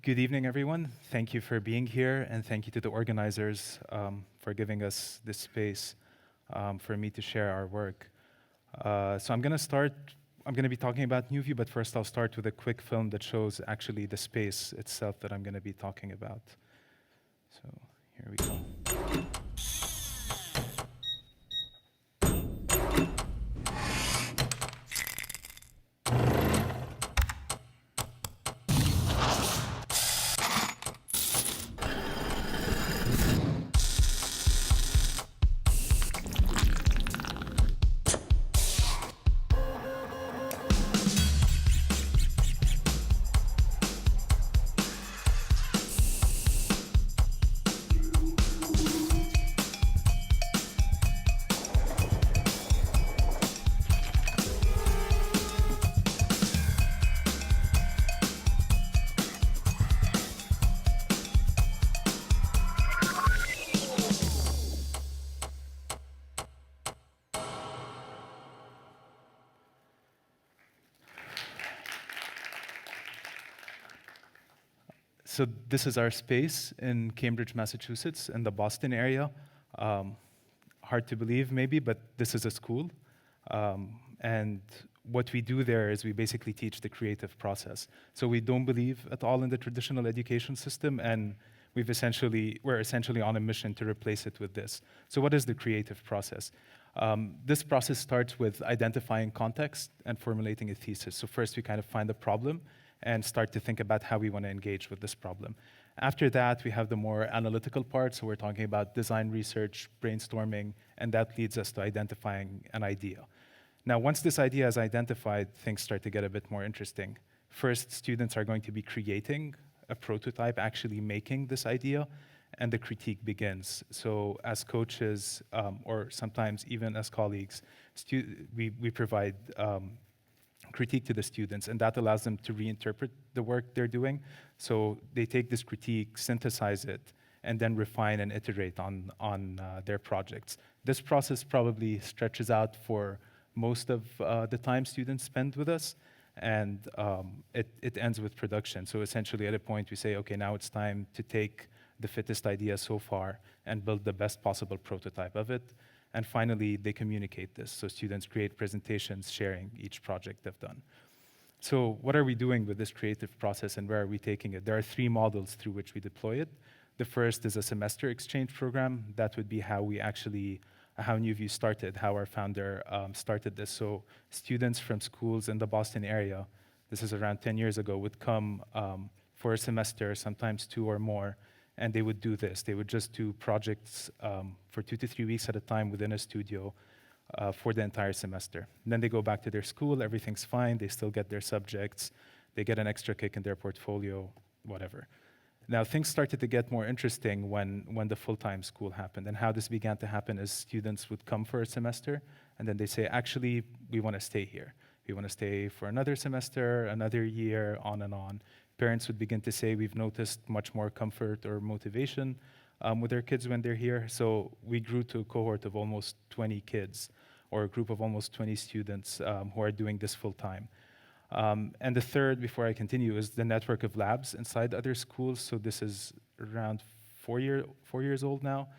Good evening, everyone. Thank you for being here, and thank you to the organizers for giving us this space for me to share our work. So I'm going to be talking about NuVu, but first I'll start with a quick film that shows actually the space itself that I'm going to be talking about. So here we go. So this is our space in Cambridge, Massachusetts, in the Boston area. Hard to believe, maybe, but this is a school. And what we do there is we basically teach the creative process. So we don't believe at all in the traditional education system, and we're essentially on a mission to replace it with this. So what is the creative process? This process starts with identifying context and formulating a thesis. So first we kind of find a problem and start to think about how we want to engage with this problem. After that, we have the more analytical part, so we're talking about design research, brainstorming, and that leads us to identifying an idea. Now, once this idea is identified, things start to get a bit more interesting. First, students are going to be creating a prototype, actually making this idea, and the critique begins. So as coaches, or sometimes even as colleagues, we provide critique to the students, and that allows them to reinterpret the work they're doing. So they take this critique, synthesize it, and then refine and iterate on their projects. This process probably stretches out for most of the time students spend with us, and it ends with production. So essentially at a point we say, okay, now it's time to take the fittest idea so far and build the best possible prototype of it. And finally, they communicate this. So students create presentations sharing each project they've done. So what are we doing with this creative process and where are we taking it? There are three models through which we deploy it. The first is a semester exchange program. That would be how NuVu started, how our founder started this. So students from schools in the Boston area, this is around 10 years ago, would come for a semester, sometimes two or more, and they would do this. They would just do projects for 2 to 3 weeks at a time within a studio for the entire semester. And then they go back to their school, everything's fine, they still get their subjects, they get an extra kick in their portfolio, whatever. Now, things started to get more interesting when the full-time school happened. And how this began to happen is students would come for a semester, and then they say, actually, we want to stay here. We want to stay for another semester, another year, on and on. Parents would begin to say, we've noticed much more comfort or motivation with their kids when they're here. So we grew to a cohort of almost 20 kids, or a group of almost 20 students who are doing this full time. And the third, before I continue, is the network of labs inside other schools. So this is around 4 years old now.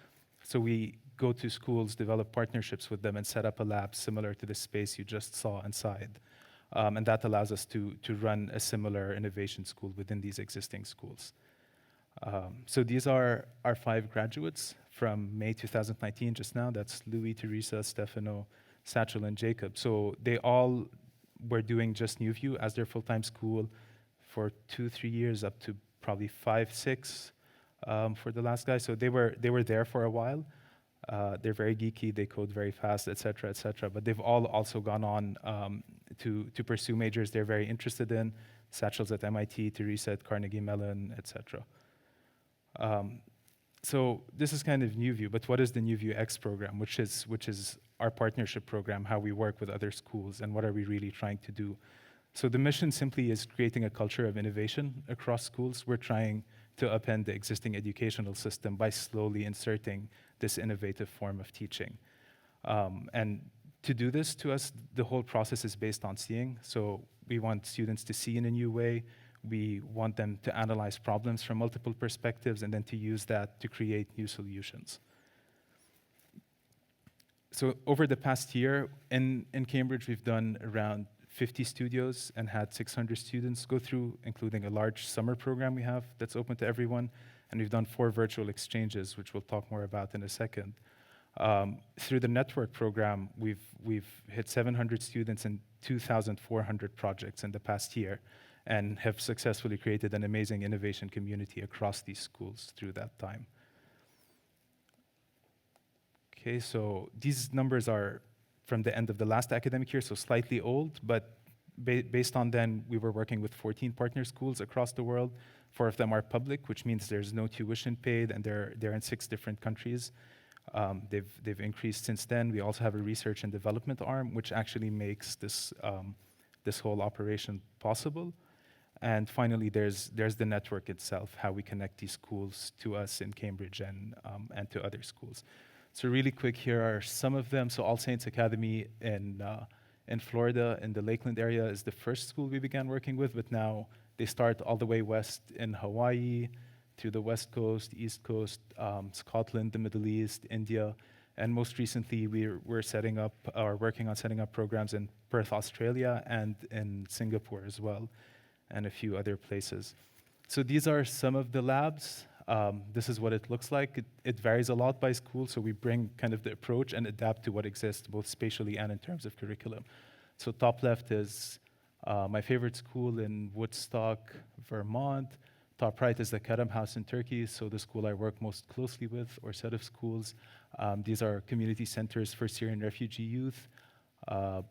So we go to schools, develop partnerships with them, and set up a lab similar to the space you just saw inside. And that allows us to run a similar innovation school within these existing schools. So these are our 5 graduates from May 2019, just now. That's Louis, Teresa, Stefano, Satchel, and Jacob. So they all were doing just NuVu as their full-time school for 2-3 years, up to probably 5-6 for the last guy. So they were there for a while. They're very geeky, they code very fast, et cetera, but they've all also gone on to pursue majors they're very interested in. Satchel's at MIT, Teresa at Carnegie Mellon, et cetera. So this is kind of NuVu, but what is the NuVu X program, which is our partnership program, how we work with other schools, and what are we really trying to do? So the mission simply is creating a culture of innovation across schools. We're trying to upend the existing educational system by slowly inserting this innovative form of teaching. And to do this, to us, the whole process is based on seeing. So we want students to see in a new way. We want them to analyze problems from multiple perspectives and then to use that to create new solutions. So over the past year, in Cambridge, we've done around 50 studios and had 600 students go through, including a large summer program we have that's open to everyone. And we've done 4 virtual exchanges, which we'll talk more about in a second. Through the network program, we've hit 700 students and 2,400 projects in the past year, and have successfully created an amazing innovation community across these schools through that time. Okay, so these numbers are from the end of the last academic year, so slightly old, but based on then, we were working with 14 partner schools across the world. 4 of them are public, which means there's no tuition paid, and they're in 6 different countries. They've increased since then. We also have a research and development arm, which actually makes this whole operation possible. And finally, there's the network itself, how we connect these schools to us in Cambridge and to other schools. So really quick, here are some of them. So All Saints Academy in Florida, in the Lakeland area, is the first school we began working with, but now they start all the way west in Hawaii, to the West Coast, East Coast, Scotland, the Middle East, India, and most recently we're setting up, or working on setting up programs in Perth, Australia, and in Singapore as well, and a few other places. So these are some of the labs. This is what it looks like. It varies a lot by school, so we bring kind of the approach and adapt to what exists, both spatially and in terms of curriculum. So top left is my favorite school in Woodstock, Vermont. Top right is the Kerem House in Turkey, so the school I work most closely with, or set of schools. These are community centers for Syrian refugee youth.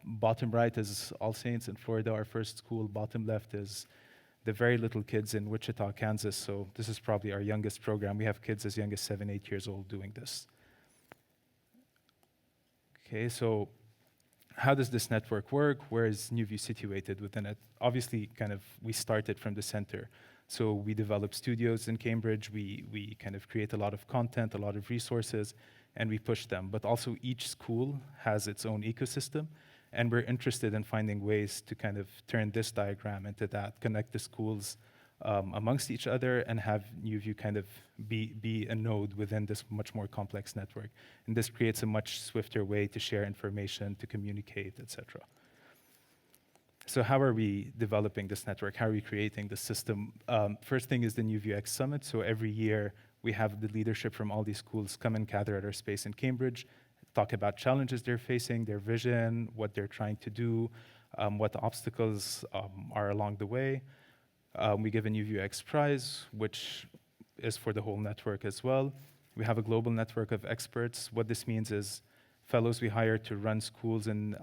Bottom right is All Saints in Florida, our first school. Bottom left is the very little kids in Wichita, Kansas, so this is probably our youngest program. We have kids as young as 7, 8 years old doing this. Okay, so how does this network work? Where is NuVu situated within it? Obviously, we started from the center. So we develop studios in Cambridge, we kind of create a lot of content, a lot of resources, and we push them. But also each school has its own ecosystem, and we're interested in finding ways to kind of turn this diagram into that, connect the schools amongst each other, and have NuVu kind of be a node within this much more complex network. And this creates a much swifter way to share information, to communicate, et cetera. So how are we developing this network? How are we creating the system? First thing is the NuVu X Summit. So every year, we have the leadership from all these schools come and gather at our space in Cambridge, talk about challenges they're facing, their vision, what they're trying to do, what the obstacles are along the way. We give a NuVu X prize, which is for the whole network as well. We have a global network of experts. What this means is fellows we hire to run schools in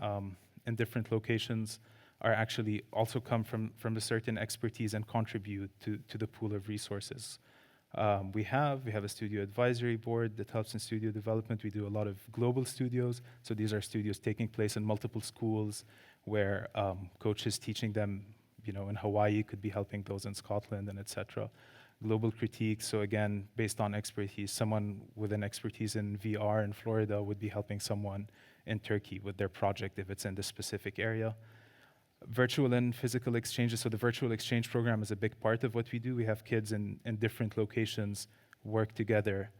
different locations are actually also come from a certain expertise and contribute to the pool of resources. We have a studio advisory board that helps in studio development. We do a lot of global studios. So these are studios taking place in multiple schools where coaches teaching them, in Hawaii could be helping those in Scotland, and et cetera. Global critique, so again, based on expertise, someone with an expertise in VR in Florida would be helping someone in Turkey with their project if it's in this specific area. Virtual and physical exchanges, so the virtual exchange program is a big part of what we do. We have kids in different locations work together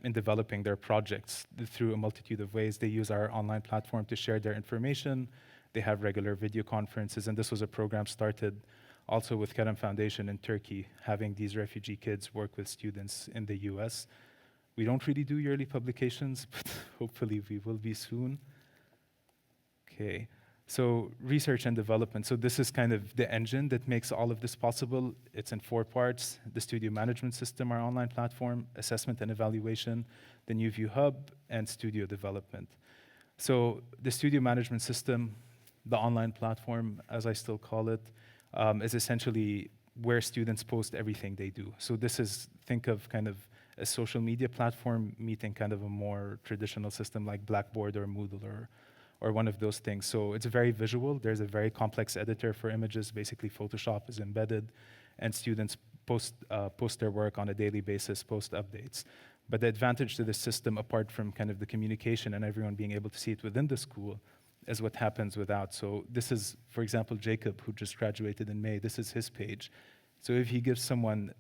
in developing their projects through a multitude of ways. They use our online platform to share their information. They have regular video conferences, and this was a program started also with Kerem Foundation in Turkey, having these refugee kids work with students in the US. We don't really do yearly publications, but hopefully we will be soon. Okay, so research and development. So this is kind of the engine that makes all of this possible. It's in 4 parts: the studio management system, our online platform, assessment and evaluation, the NuVu Hub, and studio development. So the studio management system, the online platform, as I still call it, is essentially where students post everything they do. So this is, think of kind of a social media platform meeting kind of a more traditional system like Blackboard or Moodle or one of those things. So it's very visual. There's a very complex editor for images. Basically, Photoshop is embedded, and students post their work on a daily basis, post updates. But the advantage to this system, apart from kind of the communication and everyone being able to see it within the school, as what happens without. So this is, for example, Jacob, who just graduated in May. This is his page. So if he gives someone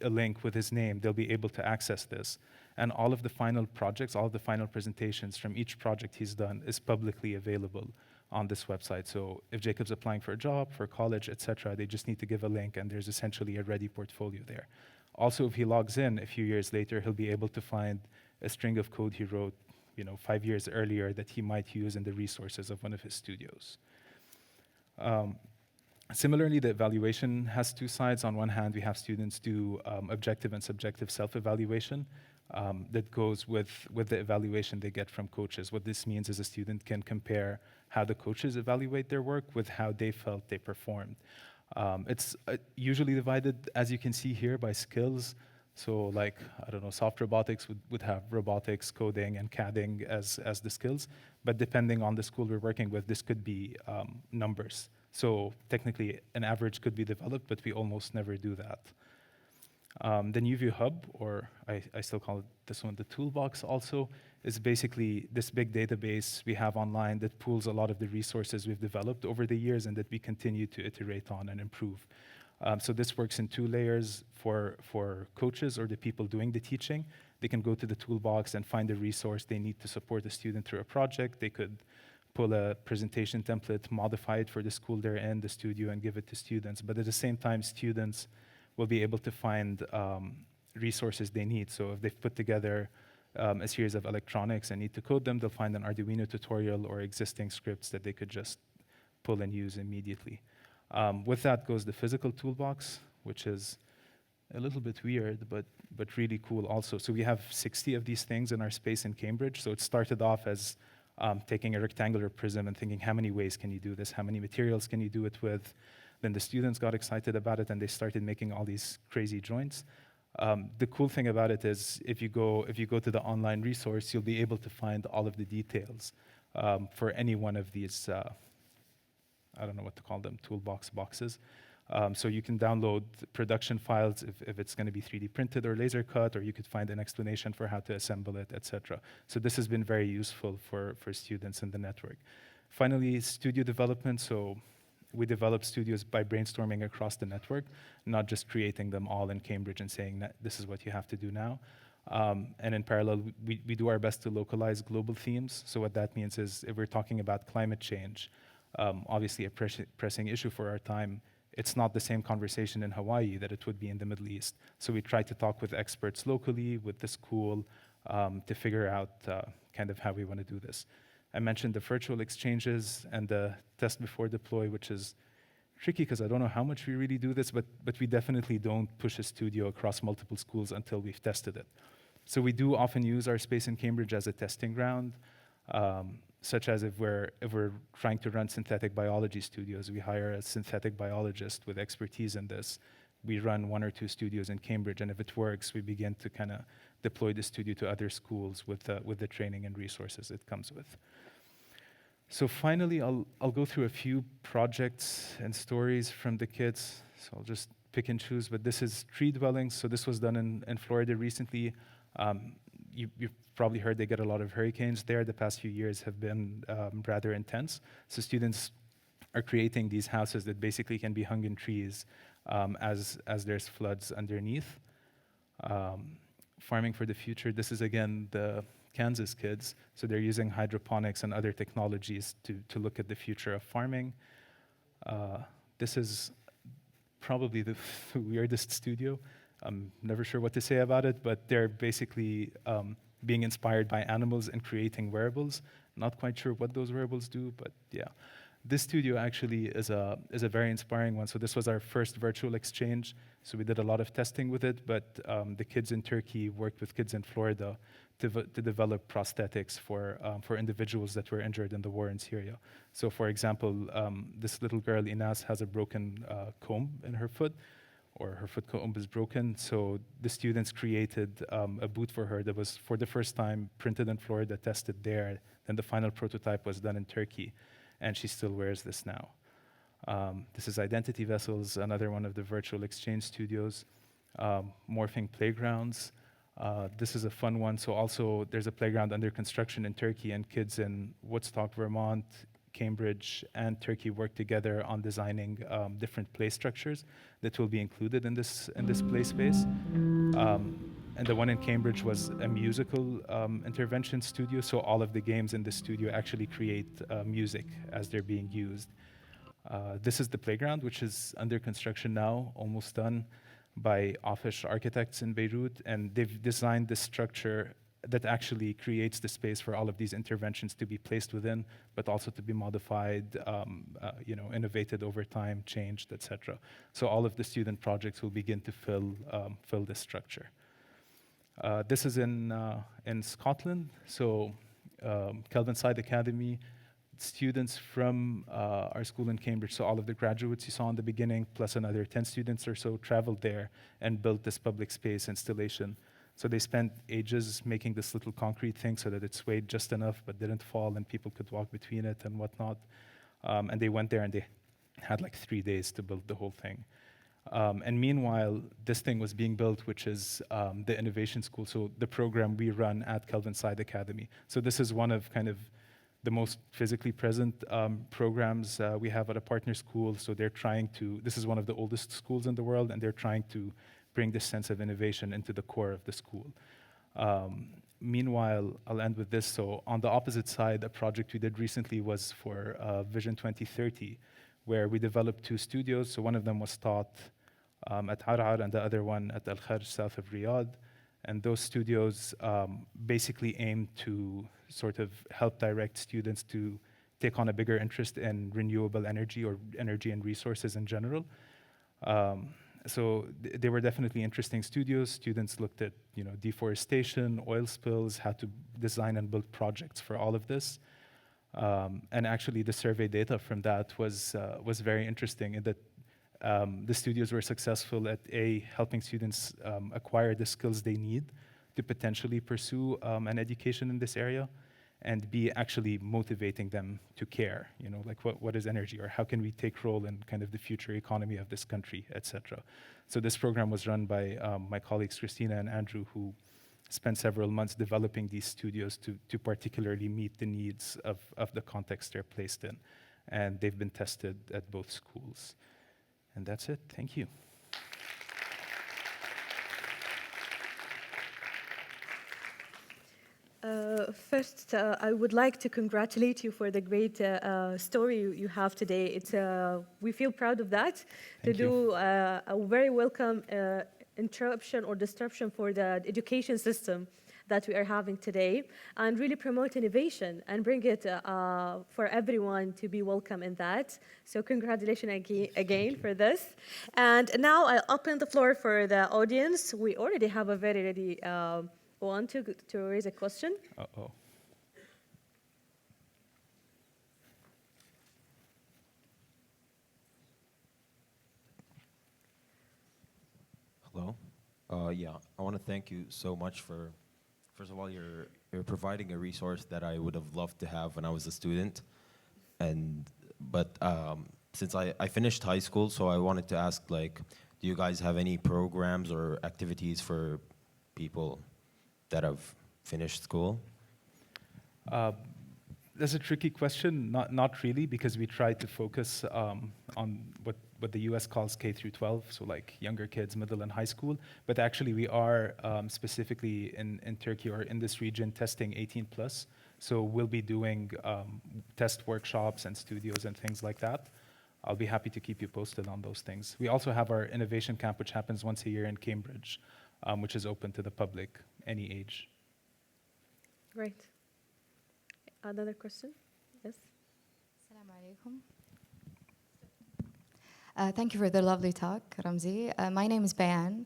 a link with his name, they'll be able to access this. And all of the final projects, all of the final presentations from each project he's done is publicly available on this website. So if Jacob's applying for a job, for college, etc., they just need to give a link, and there's essentially a ready portfolio there. Also, if he logs in a few years later, he'll be able to find a string of code he wrote 5 years earlier that he might use in the resources of one of his studios. Similarly, the evaluation has two sides. On one hand, we have students do objective and subjective self-evaluation that goes with the evaluation they get from coaches. What this means is a student can compare how the coaches evaluate their work with how they felt they performed. It's usually divided, as you can see here, by skills. So like, I don't know, soft robotics would have robotics, coding, and CADing as the skills. But depending on the school we're working with, this could be numbers. So technically, an average could be developed, but we almost never do that. The NuVu Hub, or I still call it this one the toolbox also, is basically this big database we have online that pools a lot of the resources we've developed over the years and that we continue to iterate on and improve. So this works in two layers. For coaches or the people doing the teaching, they can go to the toolbox and find the resource they need to support the student through a project. They could pull a presentation template, modify it for the school they're in, the studio, and give it to students. But at the same time, students will be able to find resources they need. So if they've put together a series of electronics and need to code them, they'll find an Arduino tutorial or existing scripts that they could just pull and use immediately. With that goes the physical toolbox, which is a little bit weird, but really cool also. So we have 60 of these things in our space in Cambridge. So it started off as taking a rectangular prism and thinking, how many ways can you do this? How many materials can you do it with? Then the students got excited about it and they started making all these crazy joints. The cool thing about it is if you go to the online resource, you'll be able to find all of the details for any one of these, I don't know what to call them, toolbox boxes. So you can download production files if it's going to be 3D printed or laser cut, or you could find an explanation for how to assemble it, etc. So this has been very useful for students in the network. Finally, studio development. So we develop studios by brainstorming across the network, not just creating them all in Cambridge and saying that this is what you have to do now. And in parallel, we do our best to localize global themes. So what that means is if we're talking about climate change, obviously a pressing issue for our time, it's not the same conversation in Hawaii that it would be in the Middle East. So we try to talk with experts locally, with the school, to figure out kind of how we want to do this. I mentioned the virtual exchanges and the test before deploy, which is tricky because I don't know how much we really do this, but we definitely don't push a studio across multiple schools until we've tested it. So we do often use our space in Cambridge as a testing ground, such as if we're trying to run synthetic biology studios, we hire a synthetic biologist with expertise in this. We run 1 or 2 studios in Cambridge, and if it works, we begin to kind of deploy the studio to other schools with the training and resources it comes with. So finally, I'll go through a few projects and stories from the kids. So I'll just pick and choose, but this is tree dwellings. So this was done in Florida recently. You've probably heard they get a lot of hurricanes there. The past few years have been rather intense. So students are creating these houses that basically can be hung in trees as there's floods underneath. Farming for the future. This is, again, the Kansas kids. So they're using hydroponics and other technologies to look at the future of farming. This is probably the weirdest studio. I'm never sure what to say about it, but they're basically being inspired by animals and creating wearables. Not quite sure what those wearables do, but yeah. This studio actually is a very inspiring one. So this was our first virtual exchange. So we did a lot of testing with it, but the kids in Turkey worked with kids in Florida to develop prosthetics for individuals that were injured in the war in Syria. So for example, this little girl, Inas, has a broken comb in her foot, or her foot comb is broken. So the students created a boot for her that was, for the first time, printed in Florida, tested there. Then the final prototype was done in Turkey, and she still wears this now. This is Identity Vessels, another one of the virtual exchange studios. Morphing playgrounds. This is a fun one. So also, there's a playground under construction in Turkey, and kids in Woodstock, Vermont, Cambridge and Turkey worked together on designing different play structures that will be included in this play space. And the one in Cambridge was a musical intervention studio, so all of the games in the studio actually create music as they're being used. This is the playground, which is under construction now, almost done, by Offish Architects in Beirut, and they've designed this structure that actually creates the space for all of these interventions to be placed within, but also to be modified, innovated over time, changed, etc. So all of the student projects will begin to fill this structure. This is in Scotland, so Kelvinside Academy. Students from our school in Cambridge, so all of the graduates you saw in the beginning, plus another 10 students or so, traveled there and built this public space installation. So they spent ages making this little concrete thing so that it swayed just enough but didn't fall and people could walk between it and whatnot. And they went there and they had like 3 days to build the whole thing. And meanwhile, this thing was being built, which is the Innovation School, so the program we run at Kelvinside Academy. So this is one of kind of the most physically present programs we have at a partner school. So they're trying to, this is one of the oldest schools in the world, and they're trying to bring this sense of innovation into the core of the school. Meanwhile, I'll end with this. So on the opposite side, a project we did recently was for Vision 2030, where we developed 2 studios. So one of them was taught at Har'ar and the other one at Al-Kharj, south of Riyadh. And those studios basically aim to sort of help direct students to take on a bigger interest in renewable energy or energy and resources in general. So they were definitely interesting studios. Students looked at deforestation, oil spills, how to design and build projects for all of this. And actually the survey data from that was very interesting in that the studios were successful at helping students acquire the skills they need to potentially pursue an education in this area, and B, actually motivating them to care, like what is energy, or how can we take role in kind of the future economy of this country, etc. So this program was run by my colleagues Christina and Andrew, who spent several months developing these studios to particularly meet the needs of the context they're placed in. And they've been tested at both schools. And that's it. Thank you. First, I would like to congratulate you for the great story you have today. We feel proud of that. Thank you. Do a very welcome interruption or disruption for the education system that we are having today, and really promote innovation and bring it for everyone to be welcome in that. So congratulations again for this. And now I'll open the floor for the audience. We already have a very ready one to raise a question. Uh-oh. Hello. Yeah, I want to thank you so much for, first of all, you're providing a resource that I would have loved to have when I was a student. But since I finished high school, so I wanted to ask, like, do you guys have any programs or activities for people that have finished school? That's a tricky question. Not really, because we try to focus on what the US calls K through 12, so like younger kids, middle and high school. But actually we are specifically in Turkey or in this region testing 18 plus. So we'll be doing test workshops and studios and things like that. I'll be happy to keep you posted on those things. We also have our innovation camp, which happens once a year in Cambridge, which is open to the public, any age. Great. Another question? Yes. Assalamu alaikum. Thank you for the lovely talk, Ramzi. My name is Bayan.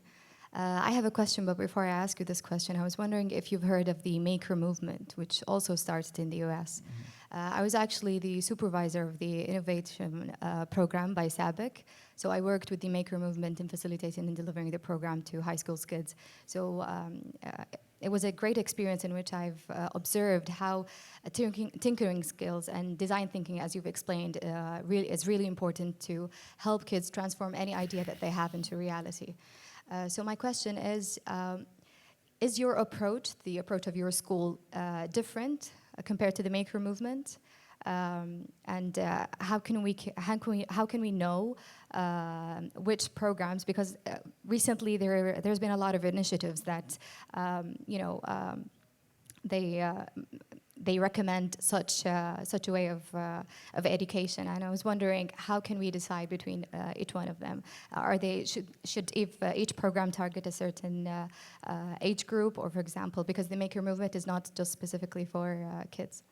I have a question, but before I ask you this question, I was wondering if you've heard of the Maker movement, which also started in the US. I was actually the supervisor of the innovation program by SABIC. So I worked with the Maker movement in facilitating and delivering the program to high school kids. So it was a great experience in which I've observed how tinkering skills and design thinking, as you've explained, is really important to help kids transform any idea that they have into reality. So my question is your approach, the approach of your school, different compared to the Maker movement? And how can we know which programs? Because recently there's been a lot of initiatives that they recommend such a way of education, and I was wondering how can we decide between each one of them? Should each program target a certain age group, or for example, because the Maker movement is not just specifically for kids.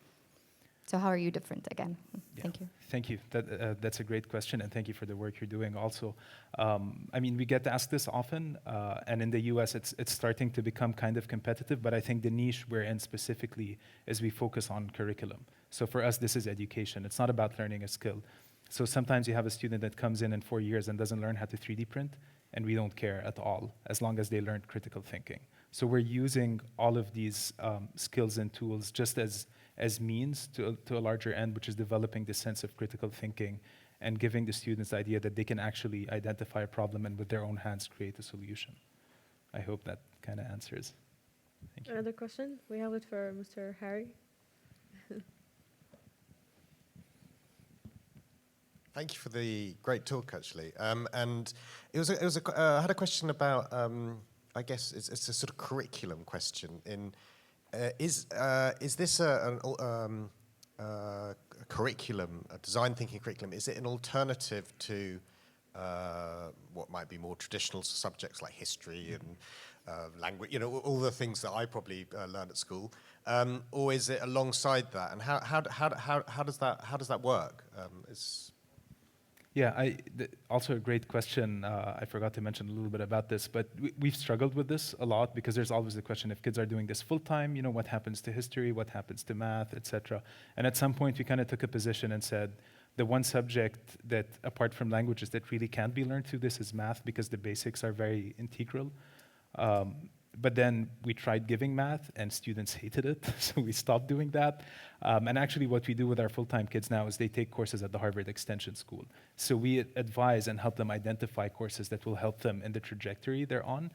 So how are you different again? Yeah. Thank you. Thank you. That's a great question, and thank you for the work you're doing also. I mean, we get asked this often, and in the US, it's starting to become kind of competitive, but I think the niche we're in specifically is we focus on curriculum. So for us, this is education. It's not about learning a skill. So sometimes you have a student that comes in 4 years and doesn't learn how to 3D print, and we don't care at all, as long as they learn critical thinking. So we're using all of these skills and tools just as means to a larger end, which is developing this sense of critical thinking and giving the students the idea that they can actually identify a problem and with their own hands create a solution. I hope that kind of answers. Thank you. Another question? We have it for Mr. Harry. Thank you for the great talk, actually. And I had a question about, I guess it's a sort of curriculum question. Is this a curriculum, a design thinking curriculum? Is it an alternative to what might be more traditional subjects like history and language? All the things that I probably learned at school, or is it alongside that? And how does that work? Yeah, also a great question. I forgot to mention a little bit about this, but we've struggled with this a lot because there's always the question, if kids are doing this full-time, what happens to history, what happens to math, etc. And at some point, we kind of took a position and said, the one subject that, apart from languages, that really can't be learned through this is math, because the basics are very integral. But then we tried giving math, and students hated it, so we stopped doing that. And actually, what we do with our full-time kids now is they take courses at the Harvard Extension School. So we advise and help them identify courses that will help them in the trajectory they're on.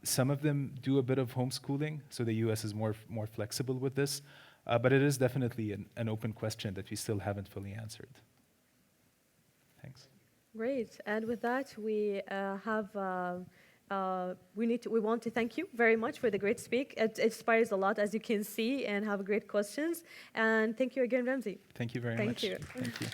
Some of them do a bit of homeschooling, so the US is more flexible with this. But it is definitely an open question that we still haven't fully answered. Thanks. Great. And with that, we want to thank you very much for the great speak. It inspires a lot, as you can see, and have great questions. And thank you again, Ramzi. Thank you very much. Thank you. Thank you.